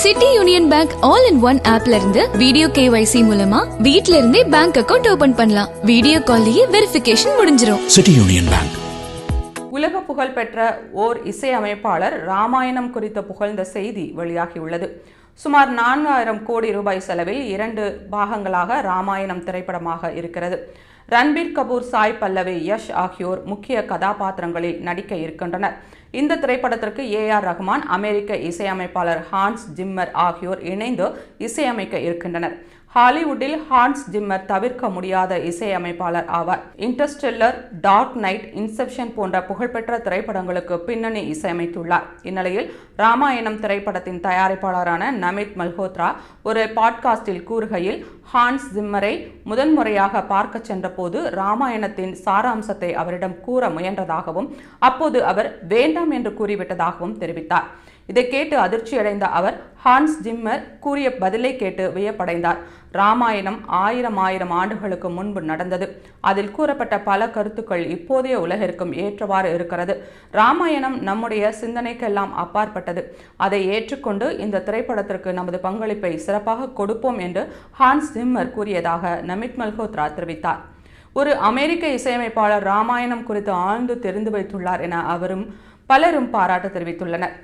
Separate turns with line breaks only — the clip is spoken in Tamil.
City union bank all in one ஆப்ல இருந்து வீடியோ KYC மூலமா வீட்ல இருந்தே பேங்க் அக்கவுண்ட் ஓபன் பண்ணலாம். வீடியோ கால்லயே வெரிஃபிகேஷன் முடிஞ்சிரும்.
City union bank.
உலக புகழ் பெற்ற ஓர் இசையமைப்பாளர் ராமாயணம் குறித்த புகழ்ந்த செய்தி வெளியாகியுள்ளது. சுமார் 4000 கோடி ரூபாய் செலவில் 2 பாகங்களாக ராமாயணம் திரைப்படமாக இருக்கிறது. ரன்பீர் கபூர், சாய் பல்லவி, யஷ் ஆகியோர் முக்கிய கதாபாத்திரங்களில் நடிக்க இருக்கின்றனர். இந்த திரைப்படத்திற்கு AR ரஹ்மான், அமெரிக்க இசையமைப்பாளர் ஹான்ஸ் ஜிம்மர் ஆகியோர் இணைந்து இசையமைக்க இருக்கின்றனர். ஹாலிவுட்டில் ஹான்ஸ் ஜிம்மர் தவிர்க்க முடியாத இசையமைப்பாளர் ஆவார். இன்டர்ஸ்டெல்லர், டார்க் நைட், இன்செப்ஷன் போன்ற புகழ்பெற்ற திரைப்படங்களுக்கு பின்னணி இசையமைத்துள்ளார். இந்நிலையில் ராமாயணம் திரைப்படத்தின் தயாரிப்பாளரான நமித் மல்ஹோத்ரா ஒரு பாட்காஸ்டில் கூறுகையில், ஹான்ஸ் ஜிம்மரை முதன்முறையாக பார்க்க சென்றபோது ராமாயணத்தின் சாராம்சத்தை அவரிடம் கூற முயன்றதாகவும் அப்போது அவர் வேண்டாம் என்று கூறிவிட்டதாகவும் தெரிவித்தார். இதை கேட்டு அதிர்ச்சியடைந்த அவர் ஹான்ஸ் ஜிம்மர் கூறிய பதிலை கேட்டு வியப்படைந்தார். ராமாயணம் ஆயிரம் ஆண்டுகளுக்கு முன்பு நடந்தது. அதில் கூறப்பட்ட பல கருத்துக்கள் இப்போதைய உலகிற்கும் ஏற்றவாறு இருக்கிறது. ராமாயணம் நம்முடைய சிந்தனைக்கெல்லாம் அப்பாற்பட்டது. அதை ஏற்றுக்கொண்டு இந்த திரைப்படத்திற்கு நமது பங்களிப்பை சிறப்பாக கொடுப்போம் என்று ஹான்ஸ் ஜிம்மர் கூறியதாக நமித் மல்ஹோத்ரா தெரிவித்தார். ஒரு அமெரிக்க இசையமைப்பாளர் ராமாயணம் குறித்து ஆழ்ந்து தெரிந்து வைத்துள்ளார் என அவரும் பலரும் பாராட்டு தெரிவித்துள்ளனர்.